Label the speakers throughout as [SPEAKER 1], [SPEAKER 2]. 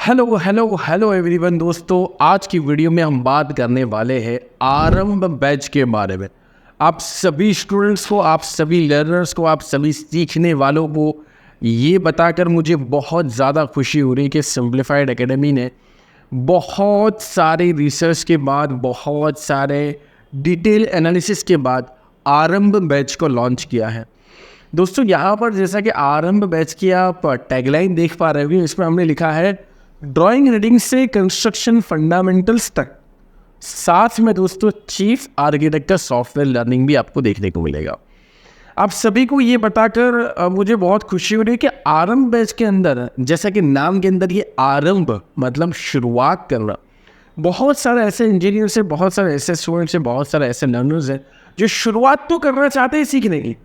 [SPEAKER 1] Hello hello hello everyone दोस्तों, आज की वीडियो में हम बात करने वाले हैं आरंभ बैच के बारे में। आप सभी स्टूडेंट्स को, आप सभी लर्नर्स को, आप सभी सीखने वालों को ये बताकर मुझे बहुत ज़्यादा खुशी हो रही है कि सिंप्लीफाइड एकेडमी ने बहुत सारे रिसर्च के बाद, बहुत सारे डिटेल एनालिसिस के बाद आरंभ बैच को लॉन्च किया है। दोस्तों यहाँ पर जैसा कि आरंभ बैच की आप टैगलाइन देख पा रहे हो, इसमें हमने लिखा है ड्राइंग रीडिंग से कंस्ट्रक्शन फंडामेंटल्स तक, साथ में दोस्तों चीफ आर्किटेक्चर सॉफ्टवेयर लर्निंग भी आपको देखने को मिलेगा। आप सभी को ये बताकर मुझे बहुत खुशी हो रही है कि आरंभ बैच के अंदर, जैसा कि नाम के अंदर ये आरंभ मतलब शुरुआत करना, बहुत सारे ऐसे इंजीनियर्स हैं, बहुत सारे ऐसे स्टूडेंट्स हैं, बहुत सारे ऐसे लर्नर्स हैं जो शुरुआत तो करना चाहते हैं सीखने की,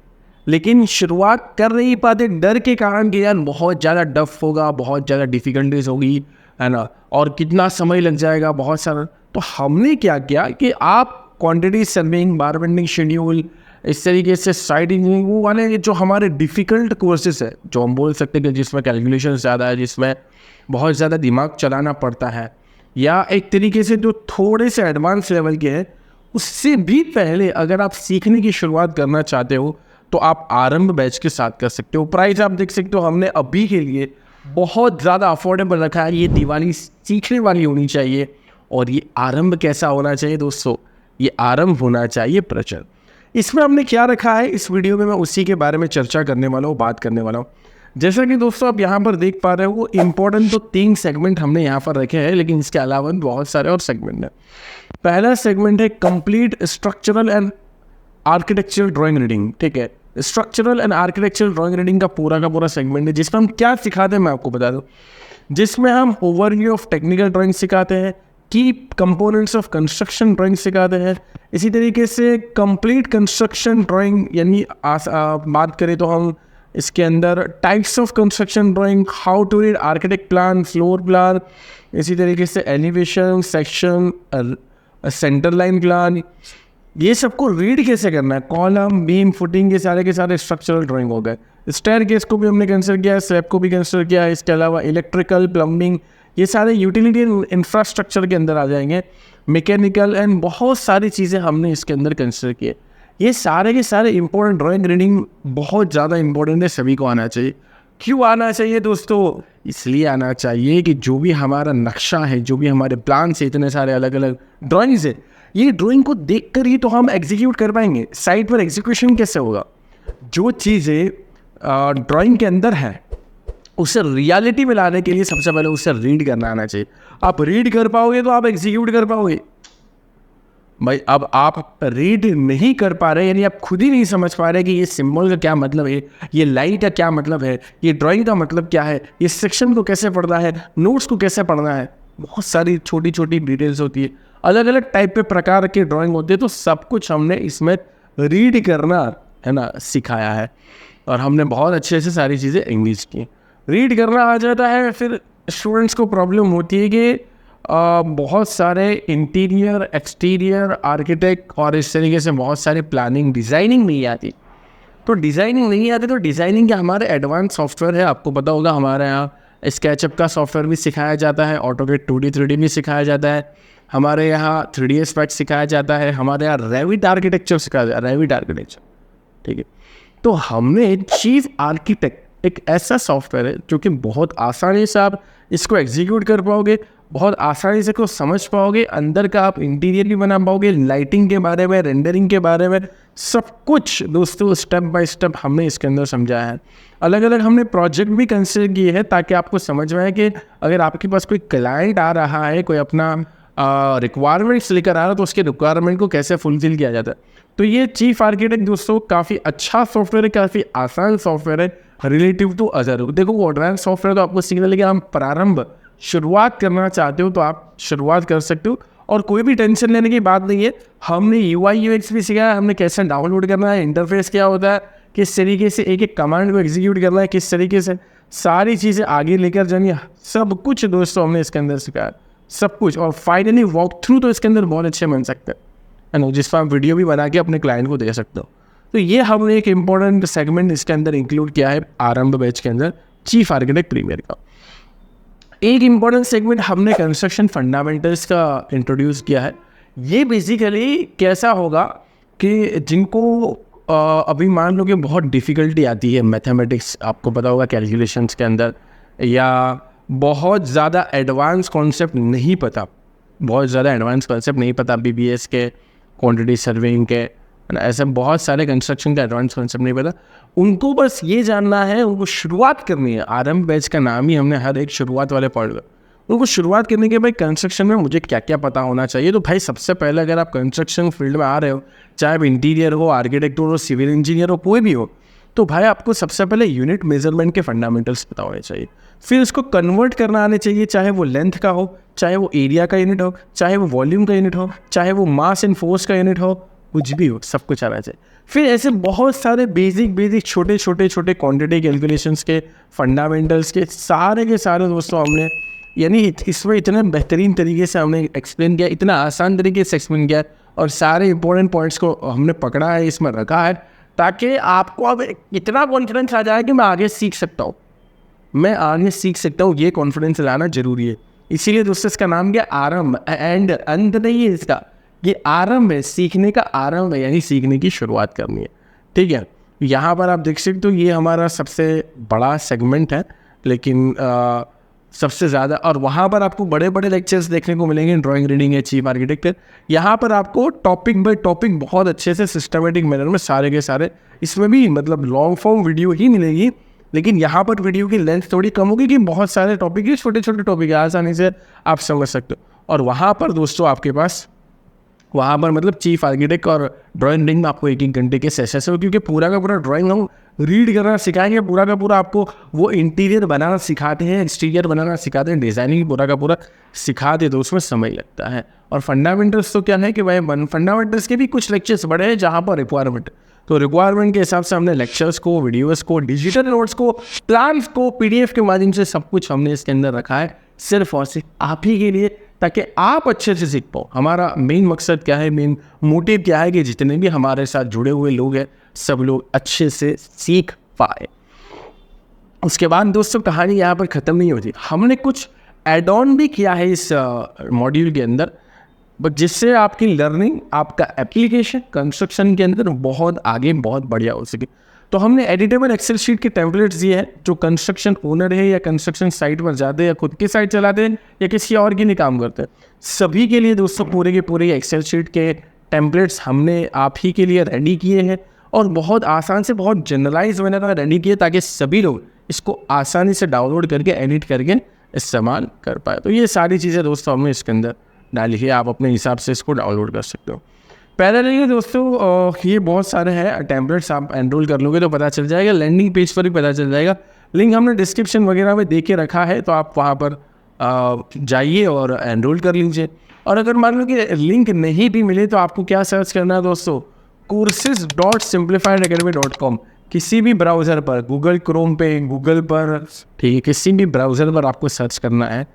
[SPEAKER 1] लेकिन शुरुआत कर नहीं पाते डर के कारण कि यार बहुत ज़्यादा डफ होगा, बहुत ज़्यादा डिफ़िकल्टीज होगी, है ना, और कितना समय लग जाएगा, बहुत सारा। तो हमने क्या किया कि आप क्वांटिटी सर्विंग, बार बेंडिंग शेड्यूल, इस तरीके से साइड इंजीनियरिंग, वो वाले जो हमारे डिफ़िकल्ट कोर्सेज है, जो हम बोल सकते हैं कि जिसमें कैलकुलेशन ज़्यादा है, जिसमें बहुत ज़्यादा दिमाग चलाना पड़ता है, या एक तरीके से जो थोड़े से एडवांस लेवल के हैं, उससे भी पहले अगर आप सीखने की शुरुआत करना चाहते हो तो आप आरंभ बैच के साथ कर सकते हो। प्राइस आप देख सकते हो, हमने अभी के लिए बहुत ज़्यादा अफोर्डेबल रखा है। ये दिवाली सीखने वाली होनी चाहिए, और ये आरंभ कैसा होना चाहिए दोस्तों, ये आरंभ होना चाहिए प्रचर। इसमें हमने क्या रखा है इस वीडियो में, मैं उसी के बारे में चर्चा करने वाला हूँ, बात करने वाला हूँ। जैसा कि दोस्तों आप यहाँ पर देख पा रहे हो, इंपॉर्टेंट तो 3 सेगमेंट हमने यहाँ पर रखे हैं, लेकिन इसके अलावा बहुत सारे और सेगमेंट हैं। पहला सेगमेंट है complete structural and architectural drawing reading. ठीक है, structural and architectural drawing reading का पूरा सेगमेंट है, जिसमें हम क्या सिखाते हैं मैं आपको बता दूं। जिसमें हम ओवरव्यू ऑफ टेक्निकल ड्राइंग सिखाते हैं, की कंपोनेंट्स ऑफ कंस्ट्रक्शन ड्राइंग सिखाते हैं, इसी तरीके से कंप्लीट कंस्ट्रक्शन ड्राइंग, यानी बात करें तो हम इसके अंदर types of construction drawing, how to read architect plan, floor plan, इसी तरीके से elevation, section, centre line plan, ये सबको रीड कैसे करना है, कॉलम, बीम, फुटिंग, ये सारे के सारे स्ट्रक्चरल ड्राइंग हो गए। स्टेयरकेस को भी हमने कंसिडर किया है, स्लैब को भी कंसिडर किया है। इसके अलावा इलेक्ट्रिकल, प्लम्बिंग, ये सारे यूटिलिटी इंफ्रास्ट्रक्चर के अंदर आ जाएंगे। मैकेनिकल एंड बहुत सारी चीज़ें हमने इसके अंदर कंसिडर किए। ये सारे के सारे इंपॉर्टेंट ड्राइंग रीडिंग बहुत ज़्यादा इंपॉर्टेंट है, सभी को आना चाहिए। क्यों आना चाहिए दोस्तों? इसलिए आना चाहिए कि जो भी हमारा नक्शा है, जो भी हमारे प्लान से, इतने सारे अलग अलग ड्राइंग्स है, ये ड्राइंग को देखकर ही तो हम एग्जीक्यूट कर पाएंगे। साइट पर एग्जीक्यूशन कैसे होगा? जो चीज़ें ड्राइंग के अंदर है उसे रियलिटी में लाने के लिए सबसे पहले उसे रीड करना आना चाहिए। आप रीड कर पाओगे तो आप एग्जीक्यूट कर पाओगे। भाई अब आप रीड नहीं कर पा रहे, यानी आप खुद ही नहीं समझ पा रहे कि ये सिंबल का क्या मतलब है, ये लाइन का क्या मतलब है, ये ड्राइंग का मतलब क्या है, ये सेक्शन को कैसे पढ़ना है, नोट्स को कैसे पढ़ना है, बहुत सारी छोटी छोटी डिटेल्स होती है, अलग अलग टाइप के प्रकार के ड्राइंग होते हैं। तो सब कुछ हमने इसमें रीड करना, है ना, सिखाया है, और हमने बहुत अच्छे से सारी चीज़ें इंग्लिश की। रीड करना आ जाता है, फिर स्टूडेंट्स को प्रॉब्लम होती है कि बहुत सारे इंटीरियर, एक्सटीरियर, आर्किटेक्ट और इस तरीके से बहुत सारी प्लानिंग, डिज़ाइनिंग नहीं आती। तो डिज़ाइनिंग नहीं आती तो डिज़ाइनिंग के हमारे एडवांस सॉफ्टवेयर है, आपको पता होगा हमारे यहाँ स्केचअप का सॉफ्टवेयर भी सिखाया जाता है, ऑटोकैड 2D 3D भी सिखाया जाता है, हमारे यहाँ 3D एस्पेक्ट सिखाया जाता है, हमारे यहाँ रेविट आर्किटेक्चर सिखाया जाता है, रेविट आर्किटेक्चर। ठीक है, तो हमने चीफ आर्किटेक्ट एक ऐसा सॉफ्टवेयर है जो कि बहुत आसानी से आप इसको एग्जीक्यूट कर पाओगे, बहुत आसानी से को समझ पाओगे, अंदर का आप इंटीरियर भी बना पाओगे, लाइटिंग के बारे में, रेंडरिंग के बारे में, सब कुछ दोस्तों स्टेप बाय स्टेप हमने इसके अंदर समझाया है। अलग अलग हमने प्रोजेक्ट भी कंसिडर किए हैं ताकि आपको समझ में आए कि अगर आपके पास कोई क्लाइंट आ रहा है, कोई अपना रिक्वायरमेंट्स लेकर आ रहा है, तो उसके रिक्वायरमेंट को कैसे फुलफिल किया जाता है। तो ये चीफ आर्किटेक्ट दोस्तों काफ़ी अच्छा सॉफ्टवेयर है, काफ़ी आसान सॉफ्टवेयर है रिलेटिव टू अदर। देखो एडवांस सॉफ्टवेयर तो आपको सीखने लगे, हम प्रारंभ शुरुआत करना चाहते हो तो आप शुरुआत कर सकते हो, और कोई भी टेंशन लेने की बात नहीं है। हमने UI UX भी सिखाया, हमने कैसे डाउनलोड करना है, इंटरफेस क्या होता है, किस तरीके से एक एक कमांड को एग्जीक्यूट करना है, किस तरीके से सारी चीज़ें आगे लेकर जानी है, सब कुछ दोस्तों हमने इसके अंदर सिखाया, सब कुछ। और फाइनली वॉक थ्रू तो इसके अंदर बहुत अच्छे बन सकते हैं, है ना, जिस पर आप वीडियो भी बना के अपने क्लाइंट को दे सकते हो। तो ये हमने एक इम्पॉर्टेंट सेगमेंट इसके अंदर इंक्लूड किया है आरंभ बैच के अंदर, चीफ आर्किटेक्ट प्रीमियर का। एक इम्पॉर्टेंट सेगमेंट हमने कंस्ट्रक्शन फंडामेंटल्स का इंट्रोड्यूस किया है। ये बेसिकली कैसा होगा कि जिनको अभी मान लो कि बहुत डिफ़िकल्टी आती है मैथमेटिक्स, आपको पता होगा कैलकुलेशंस के अंदर, या बहुत ज़्यादा एडवांस कॉन्सेप्ट नहीं पता, BBS के, क्वांटिटी सर्वेइंग के, ऐसे बहुत सारे कंस्ट्रक्शन का एडवांस कॉन्सेप्ट नहीं पता, उनको बस ये जानना है, उनको शुरुआत करनी है। आरंभ बैच का नाम ही हमने हर एक शुरुआत वाले पॉइंट का, उनको शुरुआत करने के भाई कंस्ट्रक्शन में मुझे क्या क्या पता होना चाहिए। तो भाई सबसे पहले अगर आप कंस्ट्रक्शन फील्ड में आ रहे हो, चाहे आप इंटीरियर हो, आर्किटेक्ट हो, सिविल इंजीनियर हो, कोई भी हो, तो भाई आपको सबसे पहले यूनिट मेजरमेंट के फंडामेंटल्स पता होने चाहिए। फिर उसको कन्वर्ट करना आने चाहिए, चाहे वो लेंथ का हो, चाहे वो एरिया का यूनिट हो, चाहे वो वॉल्यूम का यूनिट हो, चाहे वो मास एंड फोर्स का यूनिट हो, कुछ भी हो, सब कुछ आना चाहिए। फिर ऐसे बहुत सारे बेसिक छोटे क्वांटिटी कैलकुलेशंस के फंडामेंटल्स के सारे दोस्तों हमने, यानी इसमें इतना बेहतरीन तरीके से हमने एक्सप्लेन किया, इतना आसान तरीके से एक्सप्लेन किया, और सारे इंपॉर्टेंट पॉइंट्स को हमने पकड़ा है, इसमें रखा है, ताकि आपको अब इतना कॉन्फिडेंस आ जाए कि मैं आगे सीख सकता हूँ, ये कॉन्फिडेंस लाना जरूरी है। इसीलिए दोस्तों इसका नाम क्या, आरंभ, एंड अंत नहीं है इसका, ये आरंभ है, सीखने का आरंभ है, यानी सीखने की शुरुआत करनी है। ठीक है, यहाँ पर आप देख सकते हो ये हमारा सबसे बड़ा सेगमेंट है, लेकिन सबसे ज़्यादा, और वहाँ पर आपको बड़े बड़े लेक्चर्स देखने को मिलेंगे, ड्राइंग, रीडिंग है, चीफ आर्किटेक्चर। यहाँ पर आपको टॉपिक बाय टॉपिक बहुत अच्छे से सिस्टमेटिक मैनर में सारे के सारे, इसमें भी मतलब लॉन्ग फॉर्म वीडियो ही मिलेगी, लेकिन यहाँ पर वीडियो की लेंथ थोड़ी कम होगी कि बहुत सारे टॉपिक है, छोटे टॉपिक है, आसानी से आप समझ सकते हो। और वहाँ पर दोस्तों आपके पास, वहाँ पर मतलब चीफ आर्किटेक्ट और ड्राइंग रीडिंग में आपको 1 घंटे के सेशन हो, क्योंकि पूरा का पूरा ड्राइंग हम रीड करना सिखाएंगे, पूरा का पूरा आपको वो इंटीरियर बनाना सिखाते हैं, एक्सटीरियर बनाना सिखाते हैं, डिज़ाइनिंग पूरा का पूरा सिखाते, तो उसमें समय लगता है। और फंडामेंटल्स तो क्या है कि भाई फंडामेंटल्स के भी कुछ लेक्चर्स बड़े हैं जहाँ पर रिक्वायरमेंट, तो रिक्वायरमेंट के हिसाब से हमने लेक्चर्स को, वीडियोज़ को, डिजिटल नोट्स को, प्लान्स को, PDF के माध्यम से सब कुछ हमने इसके अंदर रखा है, सिर्फ और सिर्फ आप ही के लिए, ताकि आप अच्छे से सीख पाओ। हमारा मेन मकसद क्या है, मेन मोटिव क्या है कि जितने भी हमारे साथ जुड़े हुए लोग हैं, सब लोग अच्छे से सीख पाए। उसके बाद दोस्तों कहानी यहाँ पर ख़त्म नहीं होती, हमने कुछ एड ऑन भी किया है इस मॉड्यूल के अंदर, बट जिससे आपकी लर्निंग, आपका एप्लीकेशन कंस्ट्रक्शन के अंदर बहुत आगे, बहुत बढ़िया हो सके। तो हमने एडिटेबल एक्सेल शीट के टेम्पलेट्स दिए हैं, जो कंस्ट्रक्शन ओनर है या कंस्ट्रक्शन साइट पर जाते हैं, या खुद की साइट चलाते हैं, या किसी और के लिए काम करते हैं, सभी के लिए दोस्तों पूरे के पूरे एक्सेल शीट के टेम्पलेट्स हमने आप ही के लिए रेडी किए हैं, और बहुत आसान से, बहुत जनरलाइज मैंने रेडी किए, ताकि सभी लोग इसको आसानी से डाउनलोड करके, एडिट करके इस्तेमाल कर पाए। तो ये सारी चीज़ें दोस्तों हमने इसके अंदर डाली है, आप अपने हिसाब से इसको डाउनलोड कर सकते हो। पैरेलली दोस्तों ये बहुत सारे हैं टेम्पलेट्स, आप एनरोल कर लोगे तो पता चल जाएगा, लैंडिंग पेज पर भी पता चल जाएगा, लिंक हमने डिस्क्रिप्शन वगैरह में दे के रखा है, तो आप वहाँ पर जाइए और एनरोल कर लीजिए। और अगर मान लो कि लिंक नहीं भी मिले, तो आपको क्या सर्च करना है दोस्तों, courses.simplifiedacademy.com, किसी भी ब्राउज़र पर, गूगल क्रोम पे, गूगल पर, ठीक है, किसी भी ब्राउज़र पर आपको सर्च करना है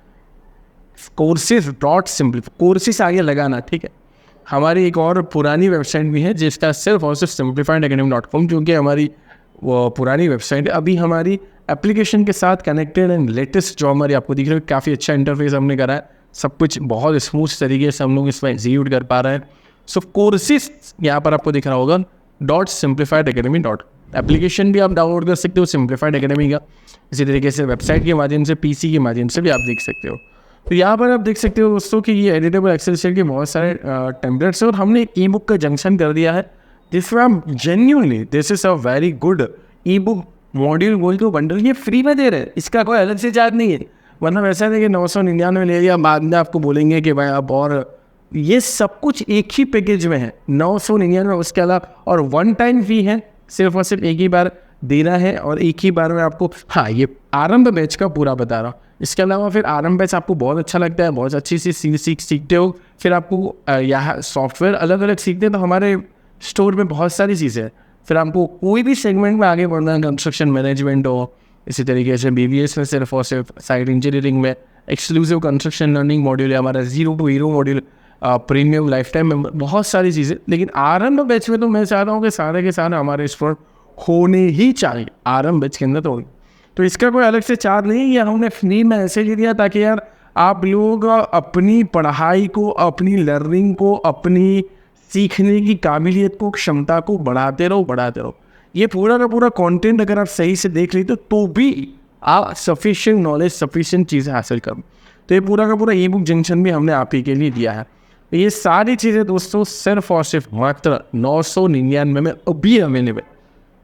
[SPEAKER 1] courses.simplify, कोर्सेस आगे लगाना, ठीक है। हमारी एक और पुरानी वेबसाइट भी है, जिसका सिर्फ और सिर्फ simplifiedacademy.com, जो कि हमारी वो पुरानी वेबसाइट है, अभी हमारी एप्लीकेशन के साथ कनेक्टेड एंड लेटेस्ट जो हमारी आपको दिख रही है, काफ़ी अच्छा इंटरफेस हमने करा है, सब कुछ बहुत स्मूथ तरीके से हम लोग इसमें एग्जीक्यूट कर पा रहे हैं। सो कोर्सेस यहाँ पर आपको दिख रहा होगा .simplifiedacademy. एप्लीकेशन भी आप डाउनलोड कर सकते हो सिम्प्लीफाइड एकेडमी का, इसी तरीके से वेबसाइट के माध्यम से, PC के माध्यम से भी आप देख सकते हो। तो यहाँ पर आप देख सकते हो दोस्तों कि ये एडिटेबल एक्सेल शीट के बहुत सारे टेम्पलेट्स हैं, और हमने एक ई-बुक का जंक्शन कर दिया है, जिसमें हम genuinely, this is a very good e-book module बोल के बंडल, ये फ्री में दे रहे हैं, इसका कोई अलग से चार्ज नहीं है। वरना वैसा है कि 999 ले लिया, बाद में आपको बोलेंगे कि भाई आप, और ये सब कुछ एक ही पैकेज में है, 999 उसके अलावा, और वन टाइम फी है, सिर्फ और सिर्फ एक ही बार देना है, और एक ही बार में आपको, हाँ ये आरंभ बैच का पूरा बता रहा हूँ। इसके अलावा फिर आरंभ बैच आपको बहुत अच्छा लगता है, बहुत अच्छी सी सीखते हो, फिर आपको यहाँ सॉफ्टवेयर अलग अलग सीखते हैं, तो हमारे स्टोर में बहुत सारी चीज़ें हैं। फिर आपको कोई भी सेगमेंट में आगे बढ़ना है, कंस्ट्रक्शन मैनेजमेंट हो, इसी तरीके से BBS में सिर्फ और सिर्फ, साइट इंजीनियरिंग में एक्सक्लूसिव कंस्ट्रक्शन लर्निंग मॉड्यूल है हमारा, 0 to hero module, premium life time member, बहुत सारी चीज़ें। लेकिन आरंभ बैच में तो मैं चाहता हूँ कि सारे के सारे हमारे स्टूडेंट होने ही चाहिए, आरंभ बैच के अंदर तो। तो इसका कोई अलग से चार्ज नहीं है, हमने फ्री में ऐसे ही दिया ताकि यार आप लोग अपनी पढ़ाई को, अपनी लर्निंग को, अपनी सीखने की काबिलियत को, क्षमता को बढ़ाते रहो। ये पूरा का पूरा कंटेंट अगर आप सही से देख लेते तो भी आप सफिशिएंट नॉलेज, सफिशिएंट चीज़ें हासिल करो। तो ये पूरा का पूरा ई बुक जंक्शन भी हमने आप ही के लिए दिया है। ये सारी चीज़ें दोस्तों सिर्फ और सिर्फ मात्र 999 में अभी अवेलेबल।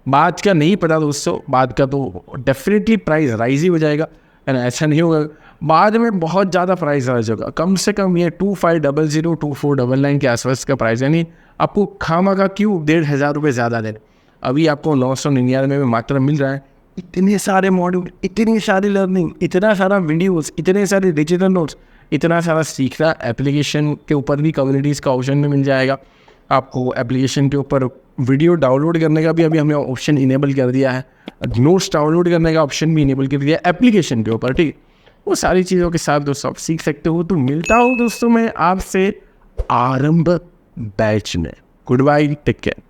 [SPEAKER 1] बाद का नहीं पता दोस्तों, बाद का तो डेफिनेटली प्राइस राइज ही हो जाएगा, है ना, ऐसा नहीं होगा। बाद में बहुत ज़्यादा प्राइस राइज होगा, कम से कम ये 2500 2499 के आसपास का प्राइस, यानी आपको खामखा क्यों 1500 रुपये ज़्यादा देने। अभी आपको 999 में मात्र मिल रहा है। इतने सारे मॉड्यूल, इतनी सारी लर्निंग, इतना सारा वीडियोस, इतने सारे डिजिटल नोट्स, इतना सारा सीखना। एप्लीकेशन के ऊपर भी कम्युनिटीज़ का ऑप्शन में मिल जाएगा आपको। एप्लीकेशन के ऊपर वीडियो डाउनलोड करने का भी अभी हमने ऑप्शन इनेबल कर दिया है, नोट्स डाउनलोड करने का ऑप्शन भी इनेबल कर दिया है एप्लीकेशन के ऊपर, ठीक। वो सारी चीज़ों के साथ दोस्तों आप सीख सकते हो। तो मिलता हूँ दोस्तों मैं आपसे आरंभ बैच में। Goodbye, take care.